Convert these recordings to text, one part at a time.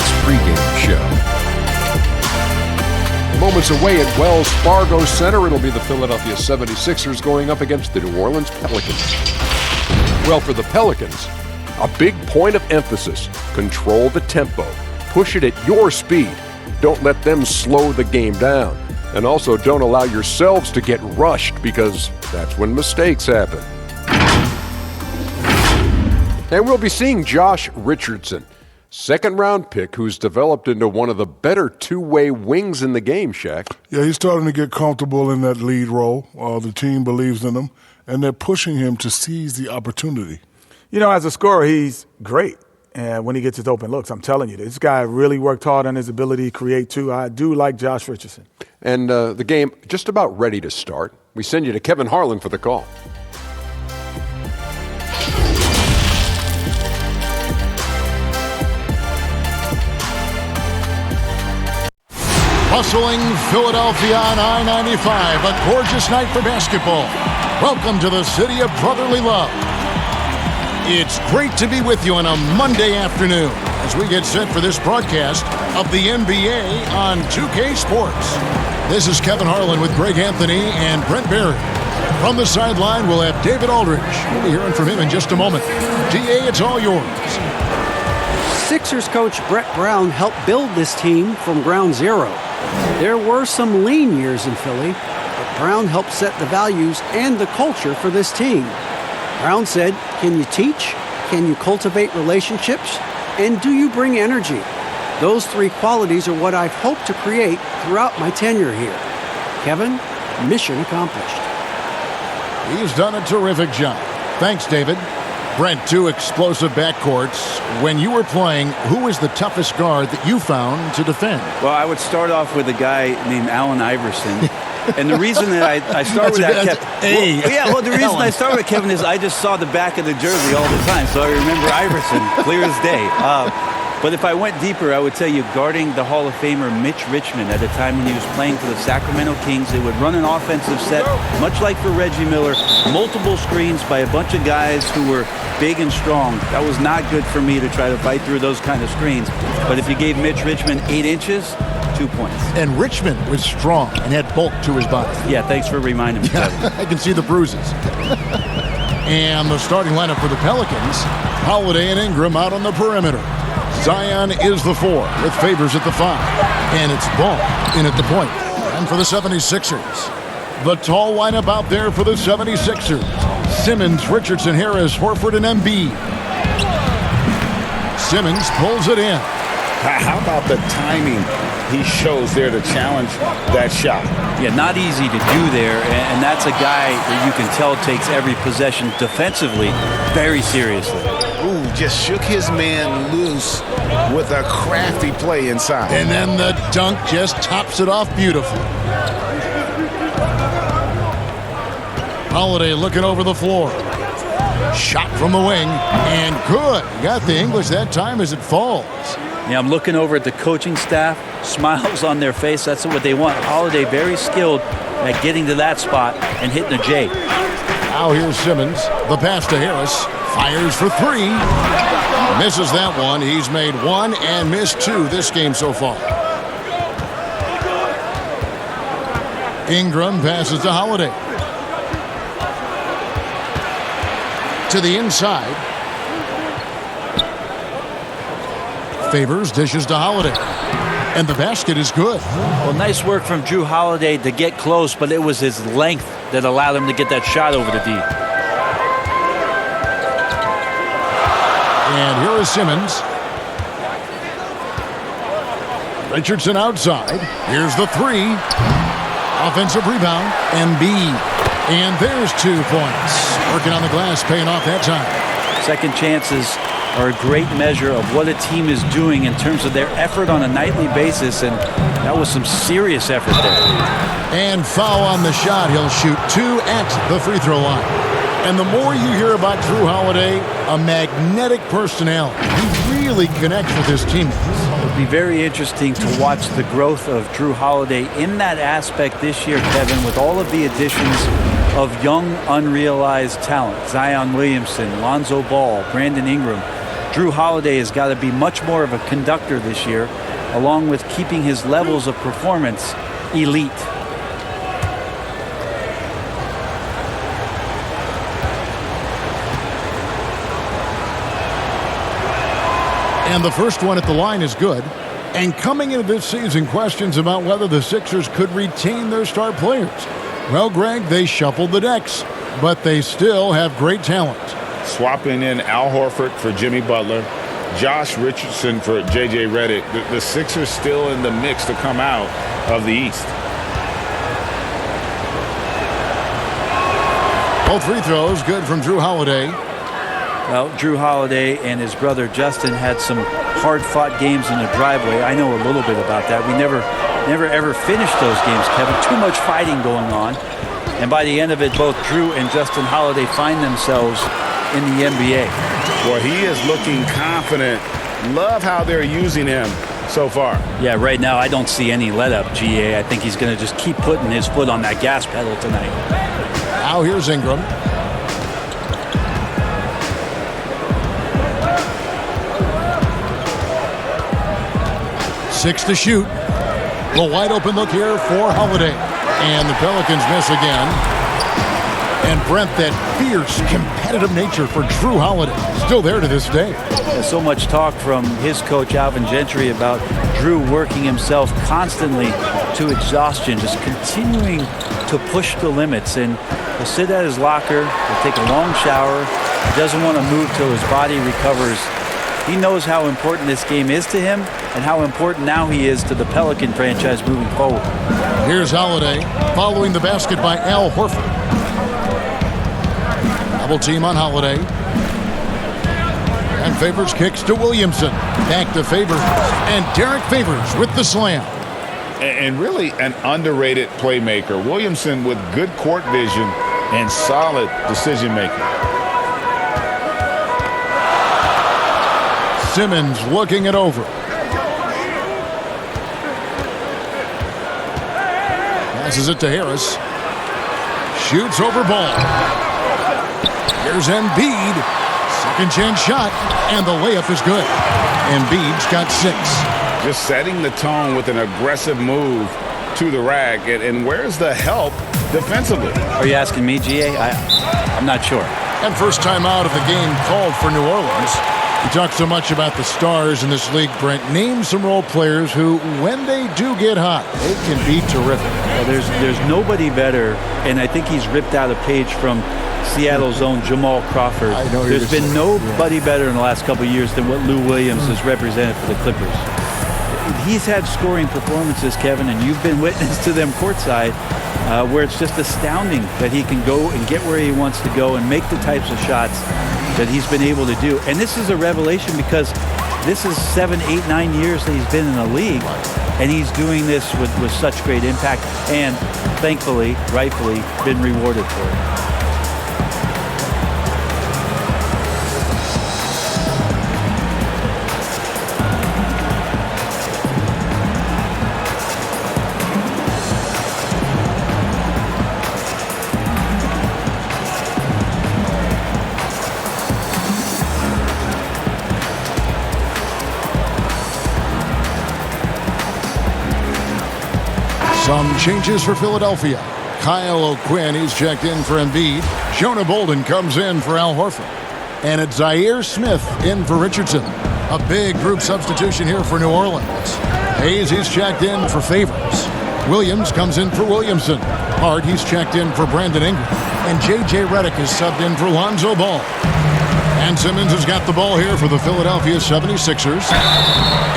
Hornets pregame show. Moments away at Wells Fargo Center, it'll be the Philadelphia 76ers going up against the New Orleans Pelicans. Well, for the Pelicans, a big point of emphasis: control the tempo, push it at your speed. Don't let them slow the game down. And also don't allow yourselves to get rushed, because that's when mistakes happen. And we'll be seeing Josh Richardson, second-round pick who's developed into one of the better two-way wings in the game, Shaq. Yeah, he's starting to get comfortable in that lead role. The team believes in him, and they're pushing him to seize the opportunity. You know, as a scorer, he's great. And when he gets his open looks, I'm telling you, this guy really worked hard on his ability to create, too. I do like Josh Richardson. And the game just about ready to start. We send you to Kevin Harlan for the call. Bustling Philadelphia on I-95, a gorgeous night for basketball. Welcome to the city of brotherly love. It's great to be with you on a Monday afternoon as we get set for this broadcast of the NBA on 2K Sports. This is Kevin Harlan with Greg Anthony and Brent Barry. From the sideline, we'll have David Aldridge. We'll be hearing from him in just a moment. DA, it's all yours. Sixers coach Brett Brown helped build this team from ground zero. There were some lean years in Philly, but Brown helped set the values and the culture for this team. Brown said, "Can you teach? Can you cultivate relationships? And do you bring energy?" Those three qualities are what I've hoped to create throughout my tenure here. Kevin, mission accomplished. He's done a terrific job. Thanks, David. Brent, two explosive backcourts. When you were playing, who was the toughest guard that you found to defend? Well, I would start off with a guy named Allen Iverson. And the reason that I start with that, Kevin, the reason I start with Kevin is I just saw the back of the jersey all the time, so I remember Iverson clear as day. But if I went deeper, I would tell you guarding the Hall of Famer Mitch Richmond at a time when he was playing for the Sacramento Kings. They would run an offensive set, much like for Reggie Miller, multiple screens by a bunch of guys who were big and strong. That was not good for me to try to fight through those kind of screens. But if you gave Mitch Richmond 8 inches, 2 points. And Richmond was strong and had bulk to his body. Yeah, thanks for reminding me. I can see the bruises. And the starting lineup for the Pelicans, Holiday and Ingram out on the perimeter. Zion is the 4 with Favors at the 5. And it's Ball in at the point. And for the 76ers, the tall lineup out there for the 76ers. Simmons, Richardson, Harris, Horford, and Embiid. Simmons pulls it in. How about the timing he shows there to challenge that shot? Yeah, not easy to do there, and that's a guy that you can tell takes every possession defensively very seriously. Ooh, just shook his man loose with a crafty play inside. And then the dunk just tops it off beautifully. Holiday looking over the floor. Shot from the wing, and good. Got the English that time as it falls. Yeah, I'm looking over at the coaching staff, smiles on their face. That's what they want. Holiday very skilled at getting to that spot and hitting a J. Now here's Simmons. The pass to Harris. Fires for 3. Misses that one. He's made 1 and missed 2 this game so far. Ingram passes to Holiday. To the inside. Favors dishes to Holiday. And the basket is good. Well, nice work from Drew Holiday to get close, but it was his length that allowed him to get that shot over the D. And here is Simmons. Richardson outside. Here's the 3. Offensive rebound. Embiid. And there's 2 points. Working on the glass, paying off that time. Second chances are a great measure of what a team is doing in terms of their effort on a nightly basis, and that was some serious effort there. And foul on the shot. He'll shoot 2 at the free throw line. And the more you hear about Drew Holiday, a magnetic personality. He really connects with his teammates. It'll be very interesting to watch the growth of Drew Holiday in that aspect this year, Kevin, with all of the additions of young, unrealized talent. Zion Williamson, Lonzo Ball, Brandon Ingram. Drew Holiday has got to be much more of a conductor this year, along with keeping his levels of performance elite. And the first one at the line is good. And coming into this season, questions about whether the Sixers could retain their star players. Well, Greg, they shuffled the decks, but they still have great talent. Swapping in Al Horford for Jimmy Butler, Josh Richardson for J.J. Redick. The Sixers still in the mix to come out of the East. Both free throws good from Drew Holiday. Well, Drew Holiday and his brother Justin had some hard-fought games in the driveway. I know a little bit about that. We never ever finished those games, Kevin. Too much fighting going on. And by the end of it, both Drew and Justin Holiday find themselves in the NBA. Well, he is looking confident. Love how they're using him so far. Yeah, right now I don't see any let-up, GA. I think he's going to just keep putting his foot on that gas pedal tonight. Now here's Ingram. 6 to shoot. The wide open look here for Holiday. And the Pelicans miss again. And Brent, that fierce, competitive nature for Drew Holiday, still there to this day. There's so much talk from his coach, Alvin Gentry, about Drew working himself constantly to exhaustion, just continuing to push the limits. And he'll sit at his locker, he'll take a long shower. He doesn't want to move till his body recovers. He knows how important this game is to him and how important now he is to the Pelican franchise moving forward. Here's Holiday following the basket by Al Horford. Double team on Holiday. And Favors kicks to Williamson. Back to Favors. And Derek Favors with the slam. And really an underrated playmaker. Williamson with good court vision and solid decision making. Simmons looking it over. Passes it to Harris. Shoots over ball. Here's Embiid. Second chance shot. And the layup is good. Embiid's got 6. Just setting the tone with an aggressive move to the rack. And where's the help defensively? Are you asking me, GA? I'm not sure. And first time out of the game called for New Orleans. We talk so much about the stars in this league, Brent. Name some role players who, when they do get hot, they can be terrific. Well, there's nobody better, and I think he's ripped out a page from Seattle's own Jamal Crawford. There's been nobody better in the last couple of years than what Lou Williams has represented for the Clippers. He's had scoring performances, Kevin, and you've been witness to them courtside, where it's just astounding that he can go and get where he wants to go and make the types of shots that he's been able to do. And this is a revelation because this is 7, 8, 9 years that he's been in the league, and he's doing this with such great impact and, thankfully, rightfully, been rewarded for it. Some changes for Philadelphia. Kyle O'Quinn, he's checked in for Embiid. Jonah Bolden comes in for Al Horford. And it's Zaire Smith in for Richardson. A big group substitution here for New Orleans. Hayes, he's checked in for Favors. Williams comes in for Williamson. Hart, he's checked in for Brandon Ingram. And J.J. Redick is subbed in for Lonzo Ball. And Simmons has got the ball here for the Philadelphia 76ers.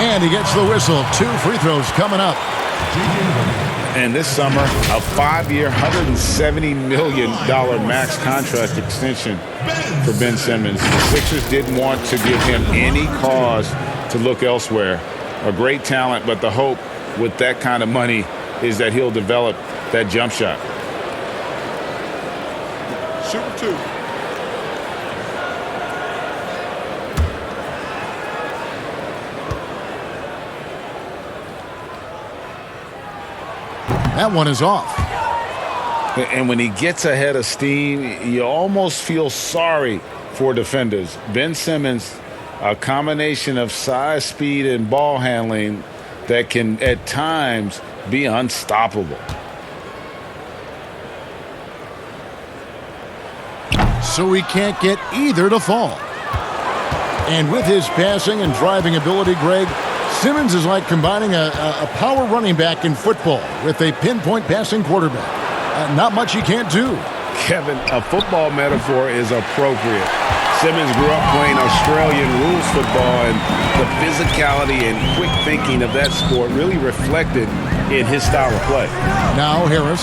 And he gets the whistle. 2 free throws coming up. And this summer, a 5-year, $170 million max contract extension for Ben Simmons. The Sixers didn't want to give him any cause to look elsewhere. A great talent, but the hope with that kind of money is that he'll develop that jump shot. Shooting 2. That one is off. And when he gets ahead of steam, you almost feel sorry for defenders. Ben Simmons a combination of size, speed, and ball handling that can at times be unstoppable. So he can't get either to fall. And with his passing and driving ability, Greg, Simmons is like combining a power running back in football with a pinpoint passing quarterback. Not much he can't do. Kevin, a football metaphor is appropriate. Simmons grew up playing Australian rules football, and the physicality and quick thinking of that sport really reflected in his style of play. Now Harris,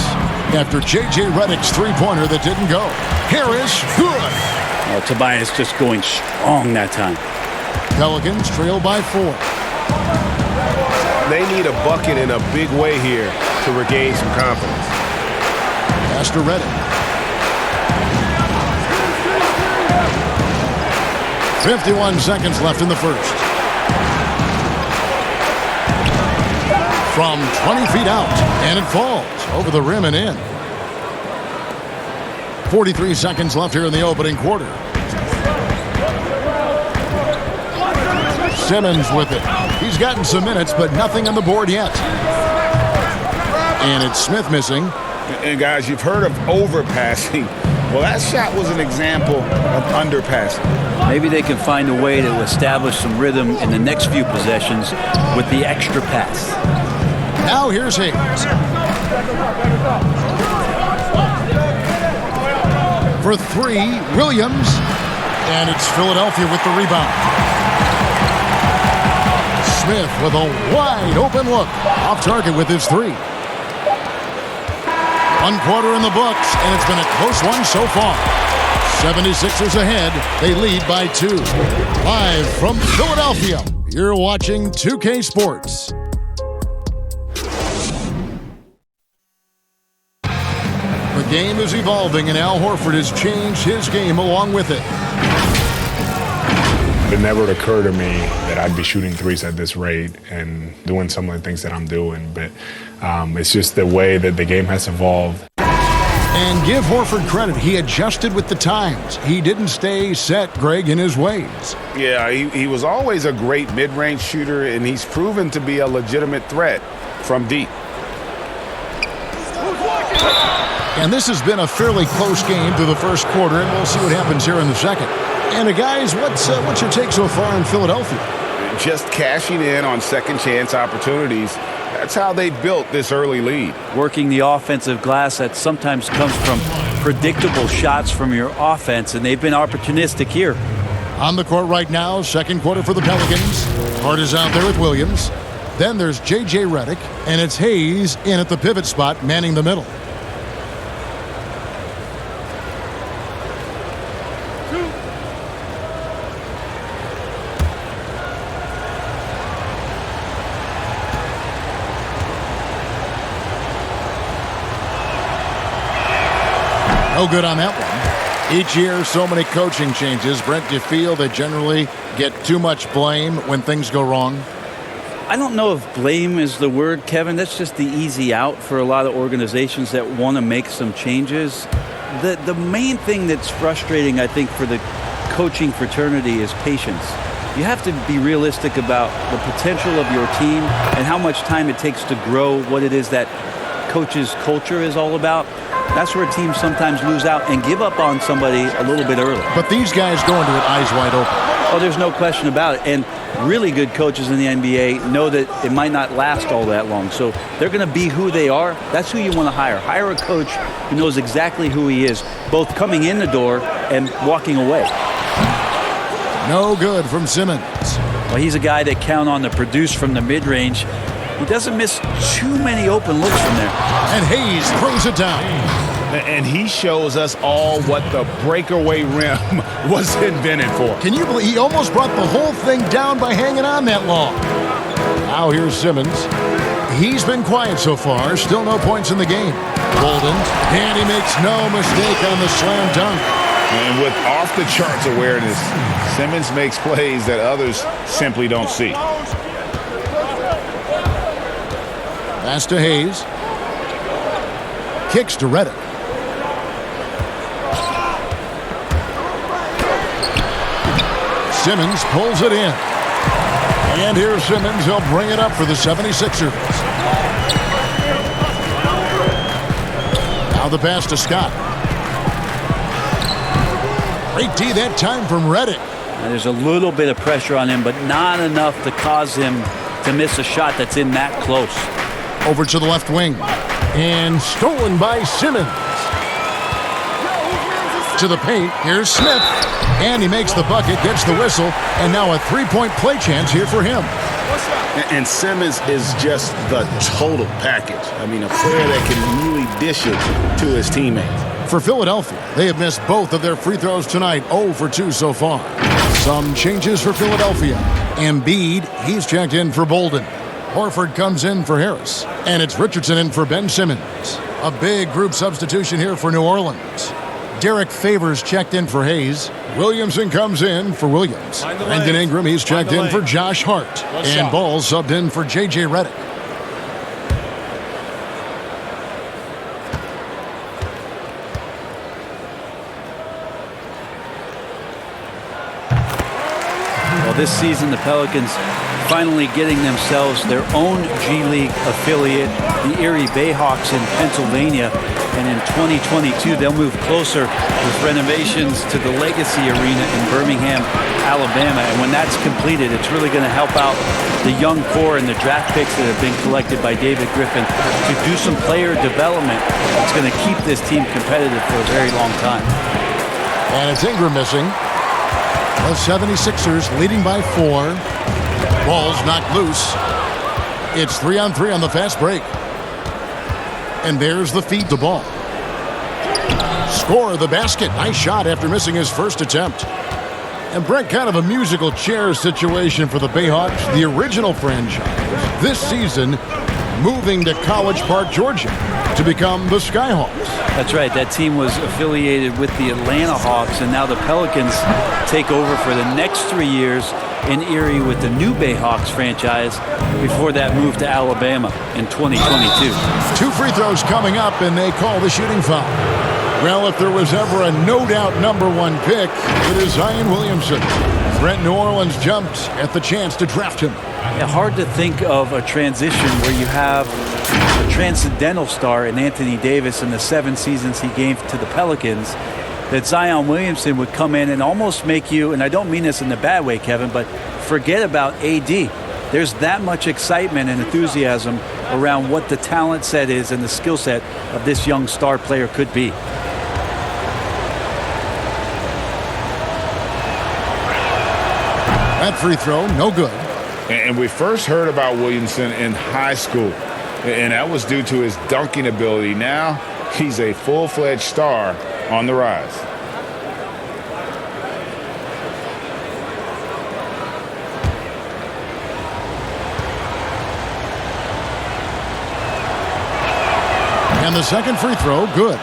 after J.J. Redick's three-pointer that didn't go. Harris, good. Oh, Tobias just going strong that time. Pelicans trail by 4. They need a bucket in a big way here to regain some confidence. Pass to Redick. 51 seconds left in the first. From 20 feet out, and it falls over the rim and in. 43 seconds left here in the opening quarter. Simmons with it. He's gotten some minutes, but nothing on the board yet. And it's Smith missing. And guys, you've heard of overpassing. Well, that shot was an example of underpassing. Maybe they can find a way to establish some rhythm in the next few possessions with the extra pass. Now here's Hayes. For 3, Williams. And it's Philadelphia with the rebound. Smith with a wide open look. Off target with his 3. 1 quarter in the books, and it's been a close one so far. 76ers ahead. They lead by 2. Live from Philadelphia, you're watching 2K Sports. The game is evolving, and Al Horford has changed his game along with it. It never occurred to me that I'd be shooting threes at this rate and doing some of the things that I'm doing. But it's just the way that the game has evolved. And give Horford credit. He adjusted with the times. He didn't stay set, Greg, in his ways. Yeah, he was always a great mid-range shooter, and he's proven to be a legitimate threat from deep. And this has been a fairly close game through the first quarter, and we'll see what happens here in the second. And guys, what's your take so far in Philadelphia? Just cashing in on second chance opportunities. That's how they built this early lead. Working the offensive glass that sometimes comes from predictable shots from your offense, and they've been opportunistic here. On the court right now, second quarter for the Pelicans. Hart is out there with Williams. Then there's J.J. Redick, and it's Hayes in at the pivot spot, manning the middle. No good on that one. Each year, so many coaching changes. Brent, do you feel they generally get too much blame when things go wrong? I don't know if blame is the word, Kevin. That's just the easy out for a lot of organizations that want to make some changes. The main thing that's frustrating, I think, for the coaching fraternity is patience. You have to be realistic about the potential of your team and how much time it takes to grow what it is that coach's culture is all about. That's where teams sometimes lose out and give up on somebody a little bit early. But these guys go into it eyes wide open. Oh, there's no question about it. And really good coaches in the NBA know that it might not last all that long. So they're going to be who they are. That's who you want to hire. Hire a coach who knows exactly who he is, both coming in the door and walking away. No good from Simmons. Well, he's a guy that count on to produce from the mid-range. He doesn't miss too many open looks from there. And Hayes throws it down. And he shows us all what the breakaway rim was invented for. Can you believe he almost brought the whole thing down by hanging on that long? Now here's Simmons. He's been quiet so far. Still no points in the game. Golden. And he makes no mistake on the slam dunk. And with off-the-charts awareness, Simmons makes plays that others simply don't see. Pass to Hayes. Kicks to Redick. Simmons pulls it in. And here's Simmons. He'll bring it up for the 76ers. Now the pass to Scott. Great D that time from Reddick. There's a little bit of pressure on him, but not enough to cause him to miss a shot that's in that close. Over to the left wing. And stolen by Simmons. To the paint. Here's Smith. And he makes the bucket, gets the whistle, and now a three-point play chance here for him. And Simmons is just the total package. I mean, a player that can really dish it to his teammates. For Philadelphia, they have missed both of their free throws tonight, 0 for 2 so far. Some changes for Philadelphia. Embiid, he's checked in for Bolden. Horford comes in for Harris. And it's Richardson in for Ben Simmons. A big group substitution here for New Orleans. Derek Favors checked in for Hayes. Williamson comes in for Williams. Brandon Ingram, he's checked in for Josh Hart. And Ball subbed in for J.J. Redick. Well, this season, the Pelicans finally getting themselves their own G League affiliate, the Erie Bayhawks in Pennsylvania. And in 2022, they'll move closer with renovations to the Legacy Arena in Birmingham, Alabama. And when that's completed, it's really going to help out the young core and the draft picks that have been collected by David Griffin to do some player development. It's going to keep this team competitive for a very long time. And it's Ingram missing. The 76ers leading by 4. Ball's knocked loose. It's 3-on-3 on the fast break. And there's the feed to Ball. Score the basket. Nice shot after missing his first attempt. And Brent, kind of a musical chair situation for the Bayhawks, the original franchise. This season, moving to College Park, Georgia, to become the Skyhawks. That's right. That team was affiliated with the Atlanta Hawks, and now the Pelicans take over for the next 3 years in Erie with the new Bayhawks franchise before that move to Alabama in 2022. 2 free throws coming up, and they call the shooting foul. Well, if there was ever a no-doubt #1 pick, it is Zion Williamson. Brent, New Orleans jumped at the chance to draft him. Yeah, hard to think of a transition where you have a transcendental star in Anthony Davis in the 7 seasons he gave to the Pelicans, that Zion Williamson would come in and almost make you, and I don't mean this in a bad way, Kevin, but forget about AD. There's that much excitement and enthusiasm around what the talent set is and the skill set of this young star player could be. That free throw, no good. And we first heard about Williamson in high school, and that was due to his dunking ability. Now he's a full-fledged star on the rise. And the second free throw, good.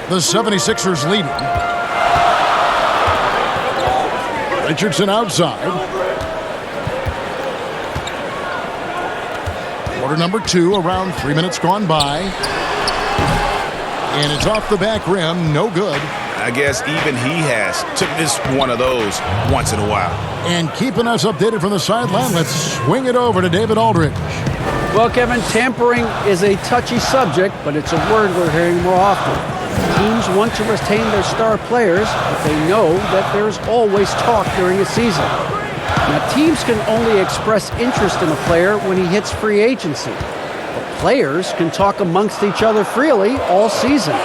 The 76ers leading. Richardson outside. Quarter number 2, around 3 minutes gone by. And it's off the back rim, no good. I guess even he has to miss one of those once in a while. And keeping us updated from the sideline, let's swing it over to David Aldridge. Well, Kevin, tampering is a touchy subject, but it's a word we're hearing more often. Teams want to retain their star players, but they know that there's always talk during a season. Now, teams can only express interest in a player when he hits free agency. But players can talk amongst each other freely all season.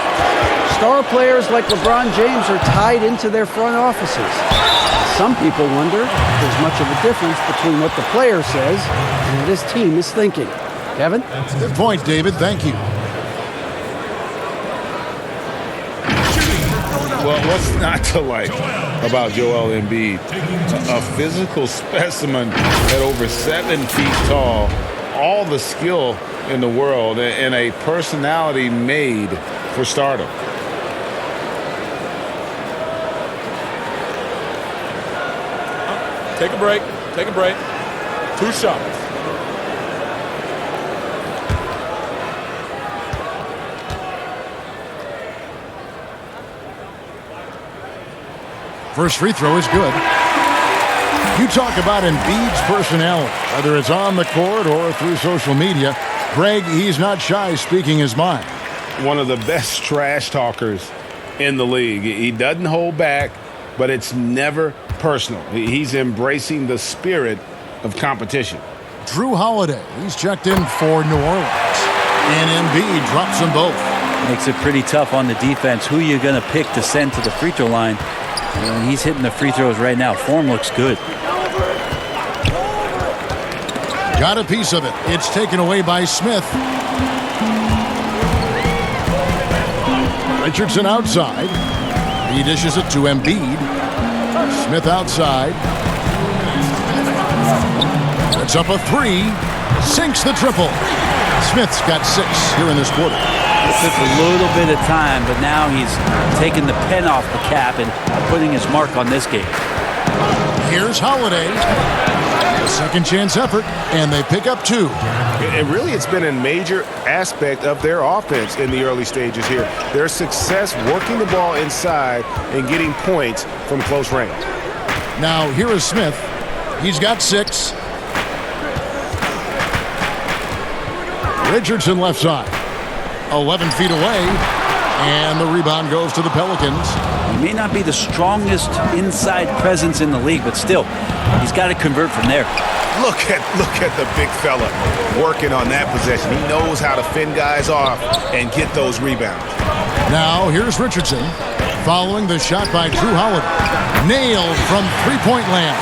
Star players like LeBron James are tied into their front offices. Some people wonder if there's much of a difference between what the player says and what his team is thinking. Kevin? Good point, David. Thank you. Well, what's not to like about Joel Embiid? A physical specimen at over 7 feet tall, all the skill in the world, and a personality made for stardom. Take a break. Take a break. 2 shots. First free throw is good. You talk about Embiid's personality, whether it's on the court or through social media. Greg, he's not shy speaking his mind. One of the best trash talkers in the league. He doesn't hold back, but it's never personal. He's embracing the spirit of competition. Drew Holiday, he's checked in for New Orleans. And Embiid drops them both. Makes it pretty tough on the defense. Who you going to pick to send to the free throw line? And he's hitting the free throws right now. Form looks good. Got a piece of it. It's taken away by Smith. Richardson outside. He dishes it to Embiid. Smith outside. Sets up a three. Sinks the triple. Smith's got 6 here in this quarter. It took a little bit of time, but now he's taking the pen off the cap and putting his mark on this game. Here's Holiday. Second chance effort, and they pick up 2. And really, it's been a major aspect of their offense in the early stages here. Their success working the ball inside and getting points from close range. Now, here is Smith. He's got 6. Richardson left side. 11 feet away, and the rebound goes to the Pelicans. He may not be the strongest inside presence in the league, but still, he's got to convert from there. Look at the big fella working on that possession. He knows how to fend guys off and get those rebounds. Now here's Richardson following the shot by Drew Holiday. Nailed from three-point land.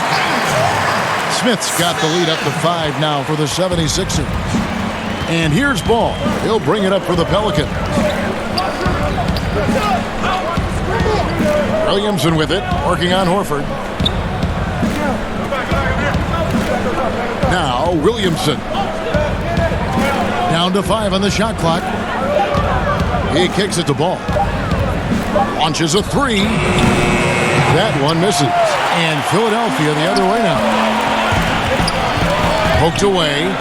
Smith's got the lead up to 5 now for the 76ers. And here's Ball. He'll bring it up for the Pelicans. Williamson with it, working on Horford. Now Williamson. Down to 5 on the shot clock. He kicks it to Ball. Launches a 3. That one misses. And Philadelphia the other way now. Poked away.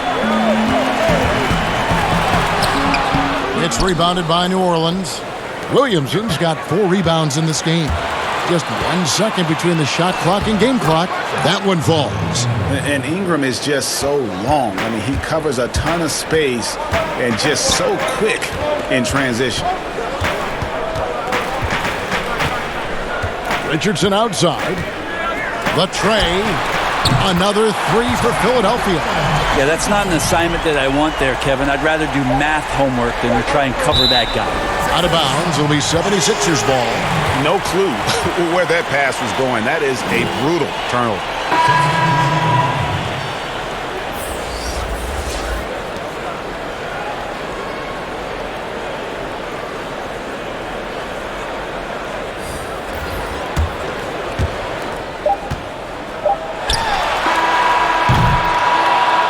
It's rebounded by New Orleans. Williamson's got 4 rebounds in this game. Just 1 second between the shot clock and game clock. That one falls. And Ingram is just so long. I mean, he covers a ton of space and just so quick in transition. Richardson outside. The tray. Another 3 for Philadelphia. Yeah, that's not an assignment that I want there, Kevin. I'd rather do math homework than to try and cover that guy. Out of bounds, it'll be 76ers ball. No clue where that pass was going. That is a brutal turnover.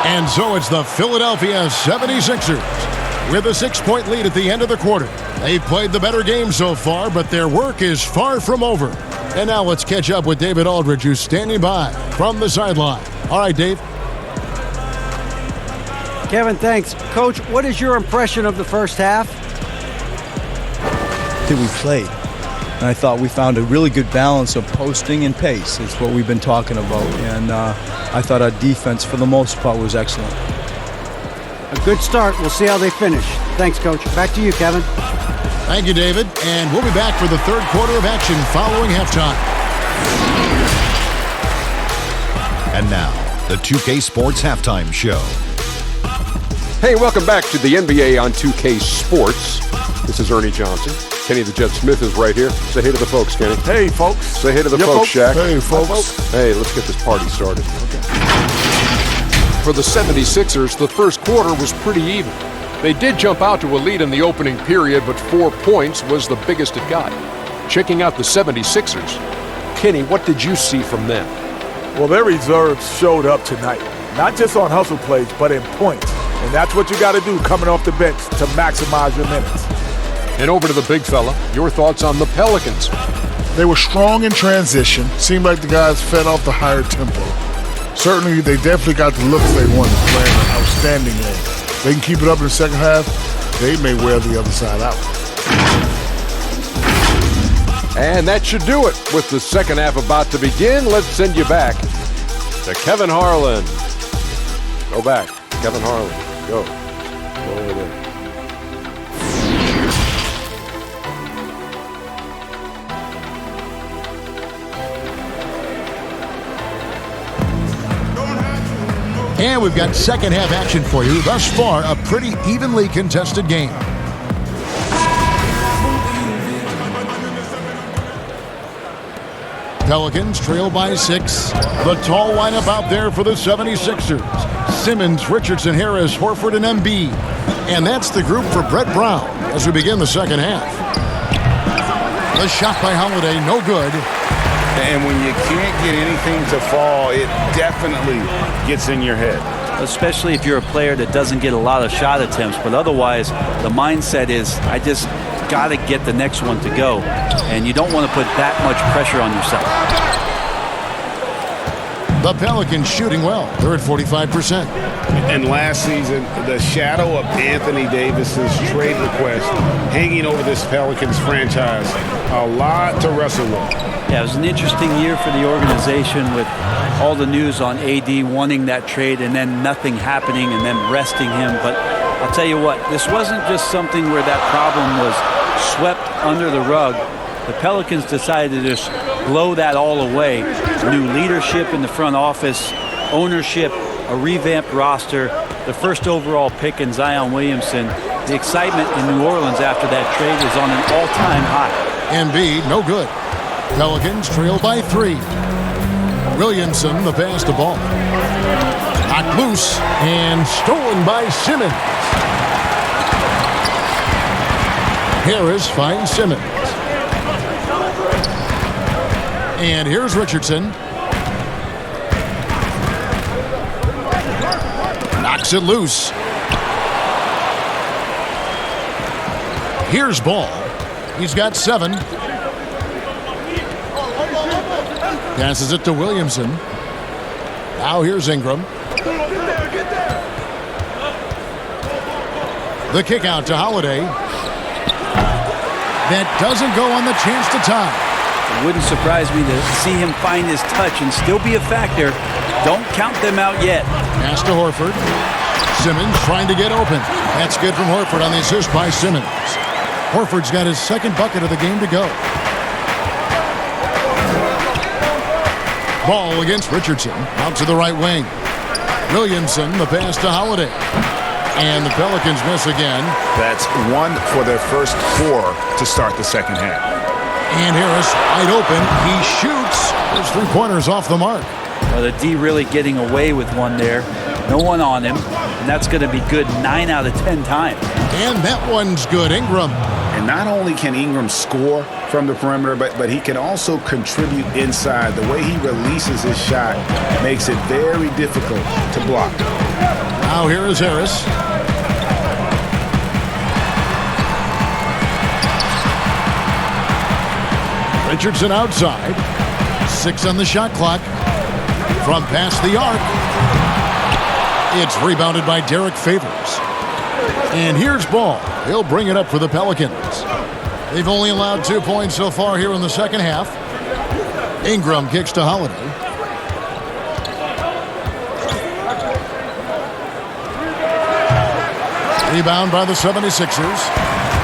And so it's the Philadelphia 76ers with a 6-point lead at the end of the quarter. They've played the better game so far, but their work is far from over. And now let's catch up with David Aldridge, who's standing by from the sideline. All right, Dave. Kevin, thanks. Coach, what is your impression of the first half? I think we played. And I thought we found a really good balance of posting and pace. It's what we've been talking about. And I thought our defense, for the most part, was excellent. A good start. We'll see how they finish. Thanks, Coach. Back to you, Kevin. Thank you, David. And we'll be back for the third quarter of action following halftime. And now, the 2K Sports Halftime Show. Hey, welcome back to the NBA on 2K Sports. This is Ernie Johnson. Kenny the Jet Smith is right here. Say hey to the folks, Kenny. Hey, folks. Say hey to the folks, Shaq. Hey, folks. Hey, let's get this party started. Okay. For the 76ers, the first quarter was pretty even. They did jump out to a lead in the opening period, but 4 points was the biggest it got. Checking out the 76ers, Kenny, what did you see from them? Well, their reserves showed up tonight. Not just on hustle plays, but in points. And that's what you got to do coming off the bench to maximize your minutes. And over to the big fella, your thoughts on the Pelicans. They were strong in transition. Seemed like the guys fed off the higher tempo. Certainly, they definitely got the looks they wanted, playing an outstanding game. They can keep it up in the second half, they may wear the other side out. And that should do it. With the second half about to begin, let's send you back to Kevin Harlan. Go back. Kevin Harlan. Go. Go over there. And we've got second half action for you. Thus far, a pretty evenly contested game. Pelicans trail by 6. The tall lineup out there for the 76ers. Simmons, Richardson, Harris, Horford, and Embiid. And that's the group for Brett Brown as we begin the second half. The shot by Holiday, no good. And when you can't get anything to fall, it definitely gets in your head. Especially if you're a player that doesn't get a lot of shot attempts. But otherwise, the mindset is, I just got to get the next one to go. And you don't want to put that much pressure on yourself. The Pelicans shooting well. They're at 45%. And last season, the shadow of Anthony Davis's trade request hanging over this Pelicans franchise. A lot to wrestle with. Yeah, it was an interesting year for the organization with all the news on AD wanting that trade and then nothing happening and then resting him. But I'll tell you what, this wasn't just something where that problem was swept under the rug. The Pelicans decided to just blow that all away. New leadership in the front office, ownership, a revamped roster, the first overall pick in Zion Williamson. The excitement in New Orleans after that trade is on an all-time high. Embiid, no good. Pelicans trail by 3. Williamson, the pass to ball. Knocked loose and stolen by Simmons. Harris finds Simmons. And here's Richardson. Knocks it loose. Here's Ball. He's got 7. Passes it to Williamson. Now here's Ingram. The kick out to Holiday. That doesn't go on the chance to tie. It wouldn't surprise me to see him find his touch and still be a factor. Don't count them out yet. Pass to Horford. Simmons trying to get open. That's good from Horford on the assist by Simmons. Horford's got his second bucket of the game to go. Ball against Richardson. Out to the right wing. Williamson, the pass to Holiday. And the Pelicans miss again. That's 1 for their first 4 to start the second half. And Harris wide open. He shoots. Those 3-pointers off the mark. Well, the D really getting away with one there. No one on him. And that's going to be good 9 out of 10 times. And that one's good. Ingram. And not only can Ingram score from the perimeter, but he can also contribute inside. The way he releases his shot makes it very difficult to block. Now here is Harris. Richardson outside. 6 on the shot clock. From past the arc. It's rebounded by Derek Favors. And here's Ball. He'll bring it up for the Pelicans. They've only allowed 2 points so far here in the second half. Ingram kicks to Holiday. Rebound by the 76ers.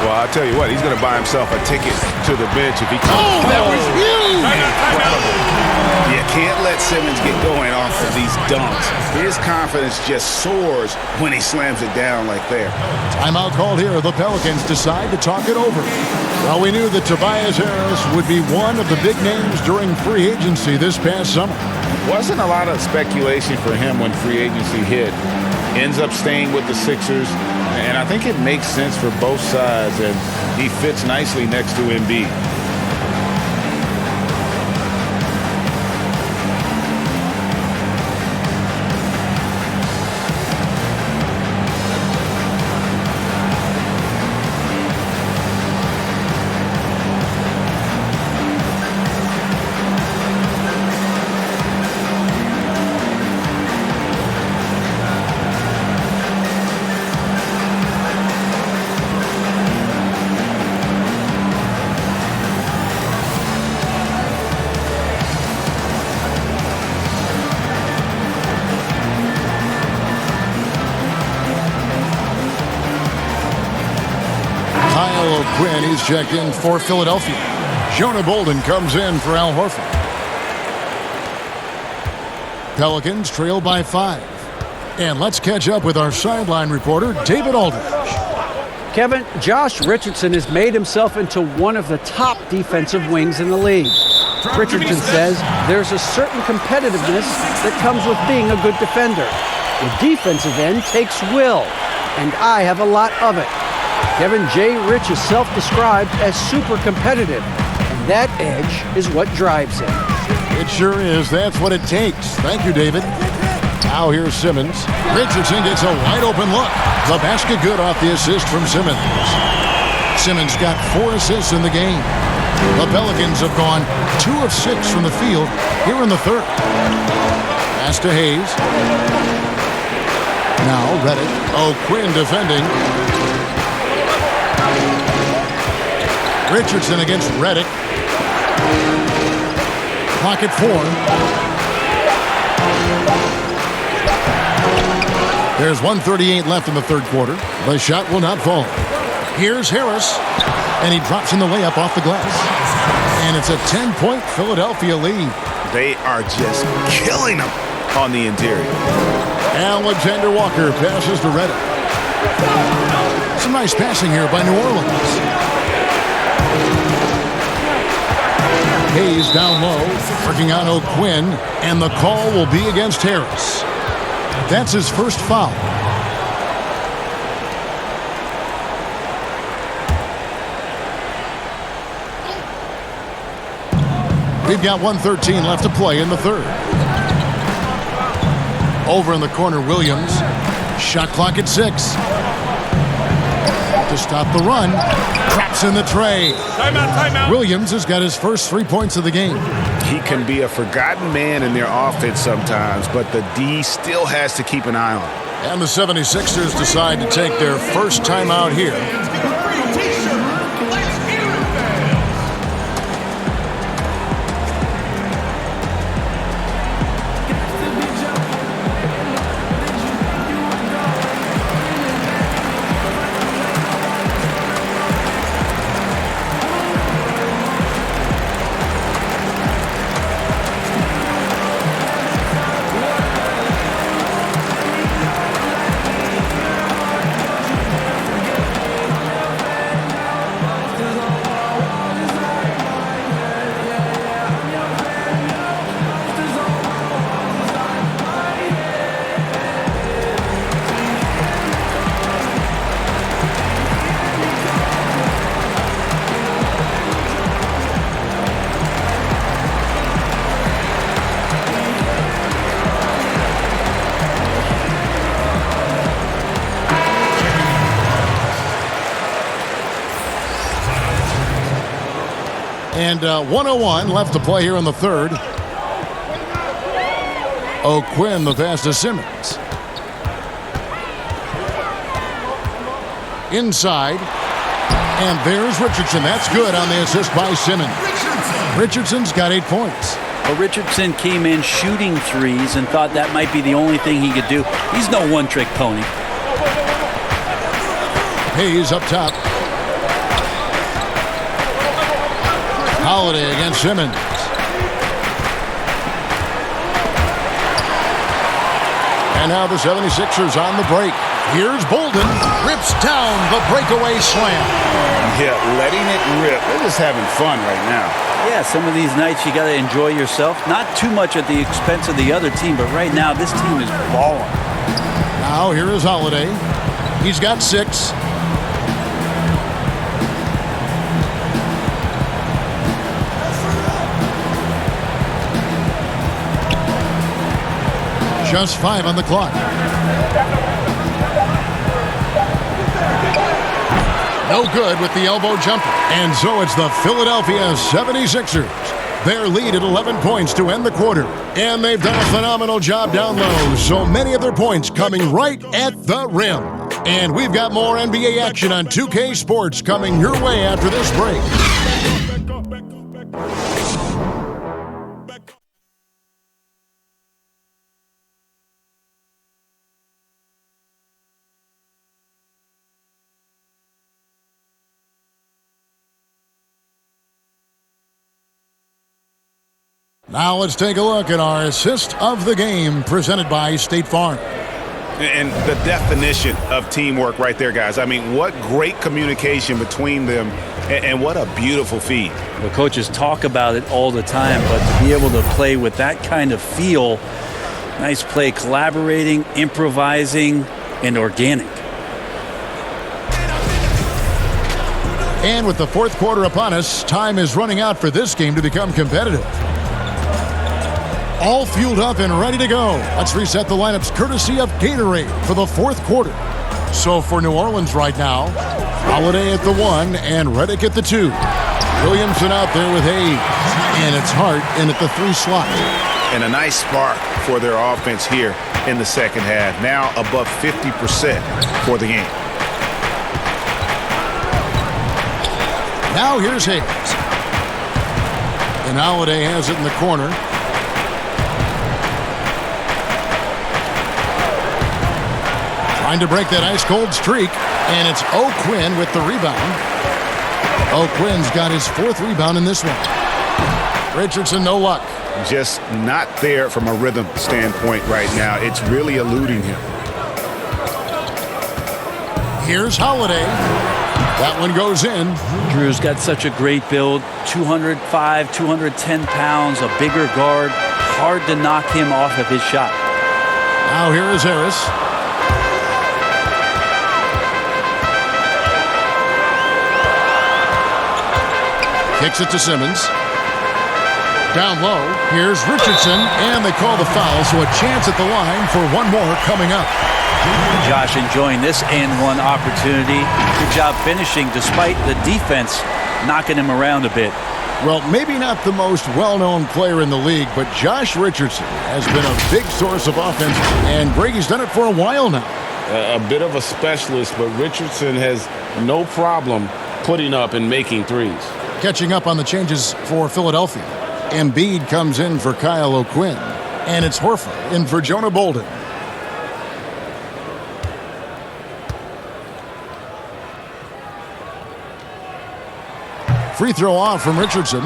Well, I'll tell you what, he's going to buy himself a ticket to the bench if he comes. Oh, that was huge! You can't let Simmons get going off of these dunks. His confidence just soars when he slams it down like there. Timeout called here. The Pelicans decide to talk it over. Well, we knew that Tobias Harris would be one of the big names during free agency this past summer. Wasn't a lot of speculation for him when free agency hit. Ends up staying with the Sixers, and I think it makes sense for both sides, and he fits nicely next to Embiid. Quinn, he's checked in for Philadelphia. Jonah Bolden comes in for Al Horford. Pelicans trail by 5. And let's catch up with our sideline reporter, David Aldridge. Kevin, Josh Richardson has made himself into one of the top defensive wings in the league. Richardson says there's a certain competitiveness that comes with being a good defender. The defensive end takes will, and I have a lot of it. Kevin J. Rich is self-described as super competitive, and that edge is what drives him. It sure is. That's what it takes. Thank you, David. Now here's Simmons. Richardson gets a wide-open look. The basket good off the assist from Simmons. Simmons got 4 assists in the game. The Pelicans have gone 2 of 6 from the field here in the third. Pass to Hayes. Now Reddick. Quinn defending. Richardson against Reddick. Clock at 4. There's 1:38 left in the third quarter. The shot will not fall. Here's Harris, and he drops in the layup off the glass. And it's a 10-point Philadelphia lead. They are just killing them on the interior. Alexander Walker passes to Reddick. Some nice passing here by New Orleans. Hayes down low, working on O'Quinn, and the call will be against Harris. That's his first foul. We've got 1:13 left to play in the third. Over in the corner, Williams. Shot clock at 6. To stop the run. Traps in the tray. Timeout. Williams has got his first 3 points of the game. He can be a forgotten man in their offense sometimes, but the D still has to keep an eye on him. And the 76ers decide to take their first timeout here. And 1:01 left to play here in the third. O'Quinn the pass to Simmons. Inside. And there's Richardson. That's good on the assist by Simmons. Richardson's got 8 points. Well, Richardson came in shooting threes and thought that might be the only thing he could do. He's no one-trick pony. Hayes up top. Holiday against Simmons. And now the 76ers on the break. Here's Bolden. Rips down the breakaway slam. Yeah, letting it rip. They're just having fun right now. Yeah, some of these nights you got to enjoy yourself. Not too much at the expense of the other team, but right now this team is balling. Now here is Holiday. He's got 6. Just 5 on the clock. No good with the elbow jumper. And so it's the Philadelphia 76ers. Their lead at 11 points to end the quarter. And they've done a phenomenal job down low. So many of their points coming right at the rim. And we've got more NBA action on 2K Sports coming your way after this break. Now let's take a look at our assist of the game presented by State Farm. And the definition of teamwork right there, guys. I mean, what great communication between them, and what a beautiful feed. The coaches talk about it all the time, but to be able to play with that kind of feel, nice play, collaborating, improvising, and organic. And with the fourth quarter upon us, time is running out for this game to become competitive. All fueled up and ready to go. Let's reset the lineups courtesy of Gatorade for the fourth quarter. So for New Orleans right now, Holiday at the 1 and Reddick at the 2. Williamson out there with Hayes. And it's Hart in at the 3 slot. And a nice spark for their offense here in the second half. Now above 50% for the game. Now here's Hayes. And Holiday has it in the corner. Trying to break that ice-cold streak, and it's O'Quinn with the rebound. O'Quinn's got his 4th rebound in this one. Richardson, no luck. Just not there from a rhythm standpoint right now. It's really eluding him. Here's Holiday. That one goes in. Drew's got such a great build, 205, 210 pounds, a bigger guard. Hard to knock him off of his shot. Now here is Harris. Kicks it to Simmons. Down low, here's Richardson, and they call the foul, so a chance at the line for one more coming up. Josh enjoying this and one opportunity. Good job finishing despite the defense knocking him around a bit. Well, maybe not the most well-known player in the league, but Josh Richardson has been a big source of offense, and Brady's done it for a while now. A bit of a specialist, but Richardson has no problem putting up and making threes. Catching up on the changes for Philadelphia. Embiid comes in for Kyle O'Quinn, and it's Horford in for Jonah Bolden. Free throw off from Richardson.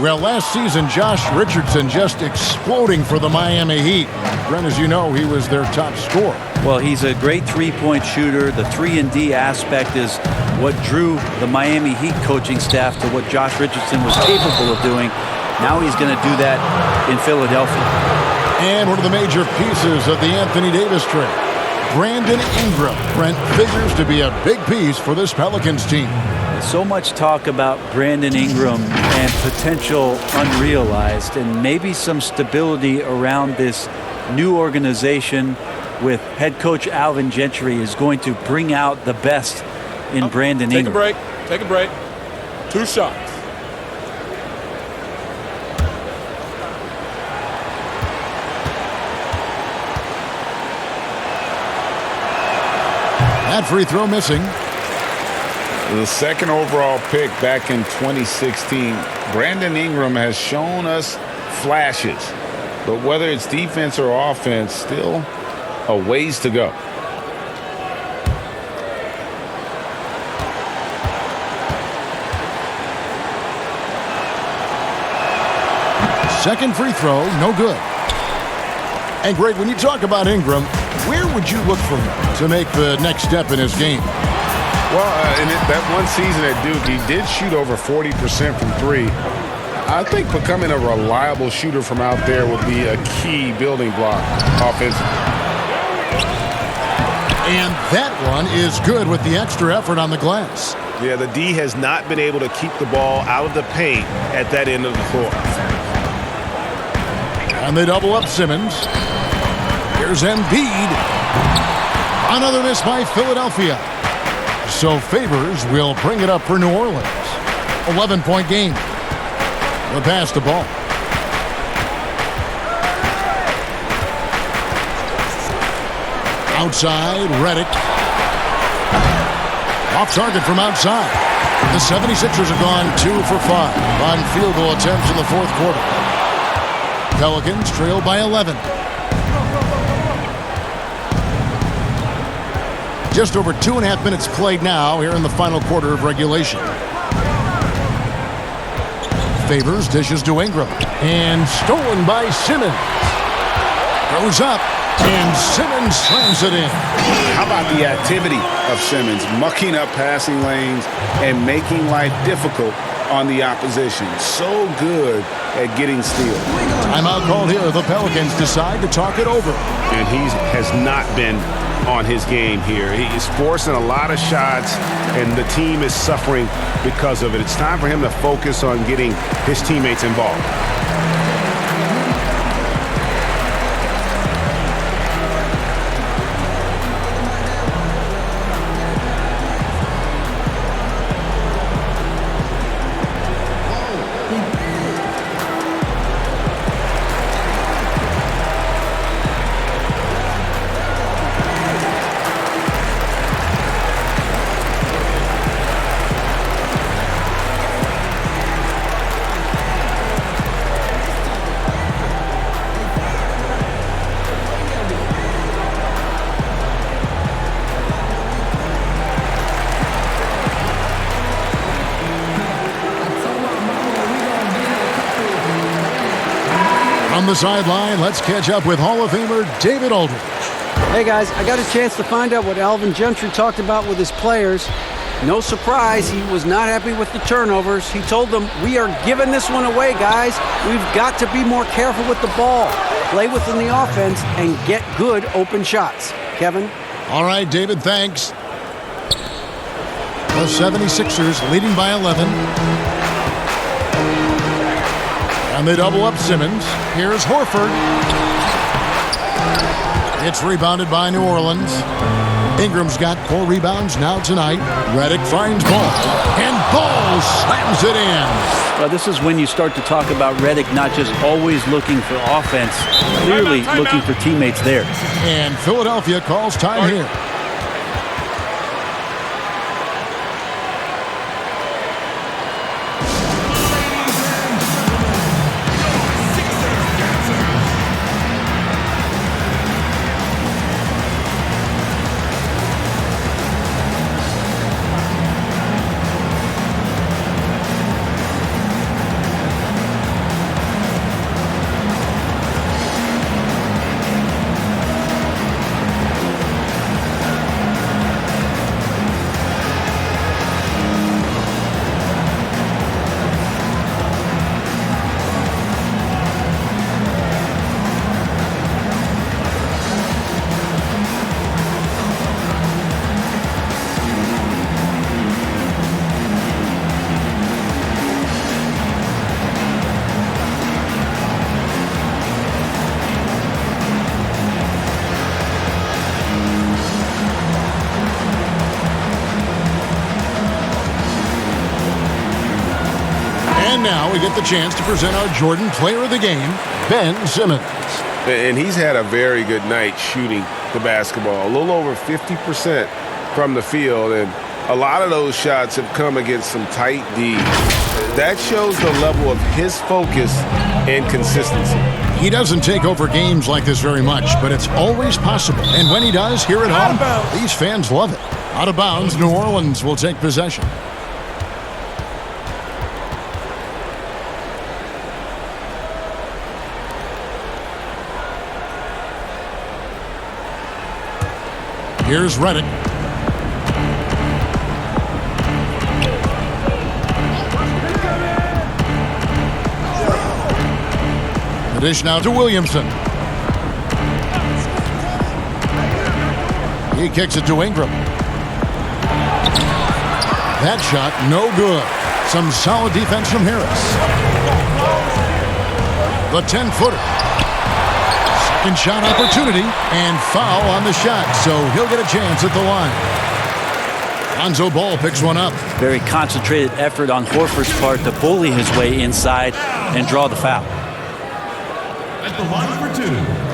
Well, last season, Josh Richardson just exploding for the Miami Heat. Brent, as you know, he was their top scorer. Well, he's a great three-point shooter. The 3-and-D aspect is what drew the Miami Heat coaching staff to what Josh Richardson was capable of doing. Now he's going to do that in Philadelphia. And one of the major pieces of the Anthony Davis trade, Brandon Ingram. Brent figures to be a big piece for this Pelicans team. So much talk about Brandon Ingram and potential unrealized, and maybe some stability around this new organization with head coach Alvin Gentry is going to bring out the best in Brandon Ingram. Take a break. 2 shots. That free throw missing. The second overall pick back in 2016, Brandon Ingram has shown us flashes, but whether it's defense or offense, still a ways to go. Second free throw, no good. And Greg, when you talk about Ingram, where would you look for him to make the next step in his game? Well, in that one season at Duke, he did shoot over 40% from 3. I think becoming a reliable shooter from out there would be a key building block offensively. And that one is good with the extra effort on the glass. Yeah, the D has not been able to keep the ball out of the paint at that end of the floor. And they double up Simmons. Here's Embiid. Another miss by Philadelphia. So Favors will bring it up for New Orleans. 11-point game. The pass to ball. Outside, Reddick. Off target from outside. The 76ers have gone 2 for 5 on field goal attempts in the fourth quarter. Pelicans trail by 11. Just over 2.5 minutes played now here in the final quarter of regulation. favors, dishes to Ingram. And stolen by Simmons. Goes up, and Simmons slams it in. How about the activity of Simmons, mucking up passing lanes and making life difficult on the opposition. So good at getting steals. Timeout called here. The Pelicans decide to talk it over. And he has not been on his game here. He's forcing a lot of shots, and the team is suffering because of it. It's time for him to focus on getting his teammates involved. On the sideline, let's catch up with Hall of Famer David Aldridge. Hey guys, I got a chance to find out what Alvin Gentry talked about with his players. No surprise, he was not happy with the turnovers. He told them, we are giving this one away, guys. We've got to be more careful with the ball, play within the offense, and get good open shots. Kevin? All right, David, thanks. The 76ers leading by 11. And they double up Simmons. Here's Horford. It's rebounded by New Orleans. Ingram's got 4 rebounds now tonight. Redick finds Ball. And Ball slams it in. Well, this is when you start to talk about Redick not just always looking for offense, clearly looking for teammates there. And Philadelphia calls time here. And now we get the chance to present our Jordan Player of the Game, Ben Simmons. And he's had a very good night shooting the basketball. A little over 50% from the field, and a lot of those shots have come against some tight D. That shows the level of his focus and consistency. He doesn't take over games like this very much, but it's always possible. And when he does, here at home, these fans love it. Out of bounds, New Orleans will take possession. Here's Redick. The dish now to Williamson. He kicks it to Ingram. That shot, no good. Some solid defense from Harris. The 10-footer. Second shot opportunity, and foul on the shot, so he'll get a chance at the line. Lonzo Ball picks one up. Very concentrated effort on Horford's part to bully his way inside and draw the foul. At the line for 2.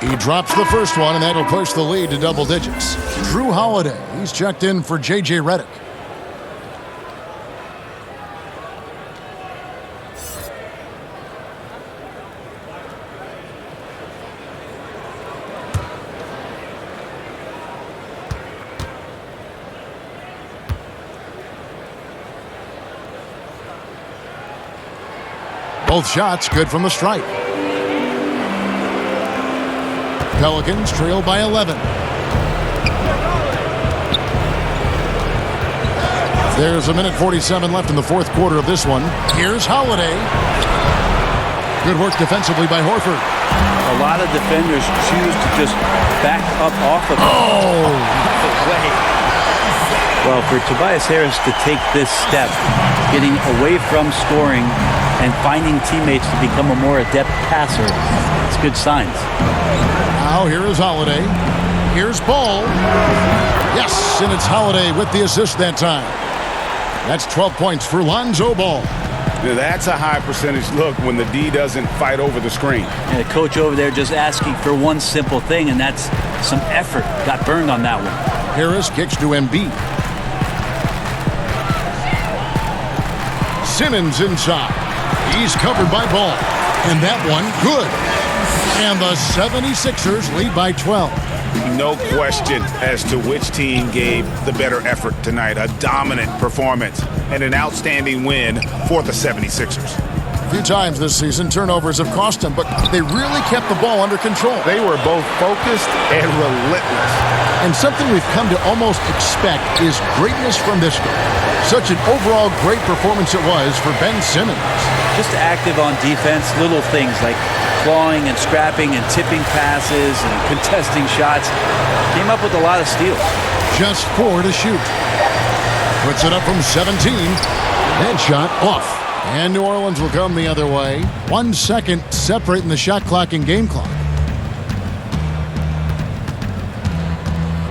He drops the first one, and that'll push the lead to double digits. Drew Holiday, he's checked in for J.J. Redick. Both shots good from the stripe. Pelicans trail by 11. There's 1:47 left in the fourth quarter of this one. Here's Holiday. Good work defensively by Horford. A lot of defenders choose to just back up off of Well, for Tobias Harris to take this step, getting away from scoring and finding teammates to become a more adept passer, it's good signs. Now here is Holiday. Here's Ball. Yes, and it's Holiday with the assist that time. That's 12 points for Lonzo Ball. That's a high percentage look when the D doesn't fight over the screen. And the coach over there just asking for one simple thing, and that's some effort. Got burned on that one. Harris kicks to Embiid. Simmons inside. He's covered by Ball. And that one, good. And the 76ers lead by 12. No question as to which team gave the better effort tonight. A dominant performance and an outstanding win for the 76ers. A few times this season, turnovers have cost them, but they really kept the ball under control. They were both focused and relentless. And something we've come to almost expect is greatness from this guy. Such an overall great performance it was for Ben Simmons. Just active on defense, little things like clawing and scrapping and tipping passes and contesting shots. Came up with a lot of steals. Just 4 to shoot. Puts it up from 17. Headshot off. And New Orleans will come the other way. 1 second separating the shot clock and game clock.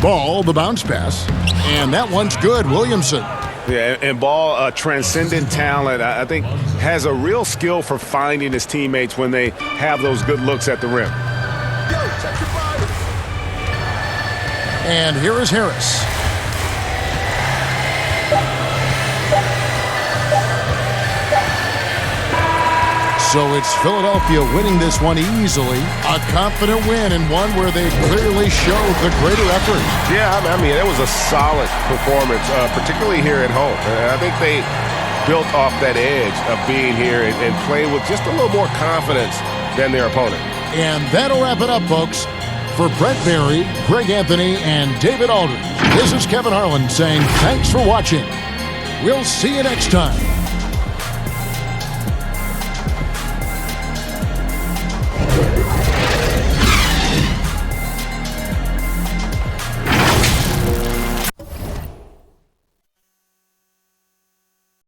Ball, the bounce pass. And that one's good, Williamson. Yeah, and Ball, a transcendent talent, I think, has a real skill for finding his teammates when they have those good looks at the rim. And here is Harris. So it's Philadelphia winning this one easily. A confident win and one where they clearly showed the greater effort. Yeah, I mean, it was a solid performance, particularly here at home. I think they built off that edge of being here and played with just a little more confidence than their opponent. And that'll wrap it up, folks. For Brett Berry, Greg Anthony, and David Aldridge, this is Kevin Harlan saying thanks for watching. We'll see you next time.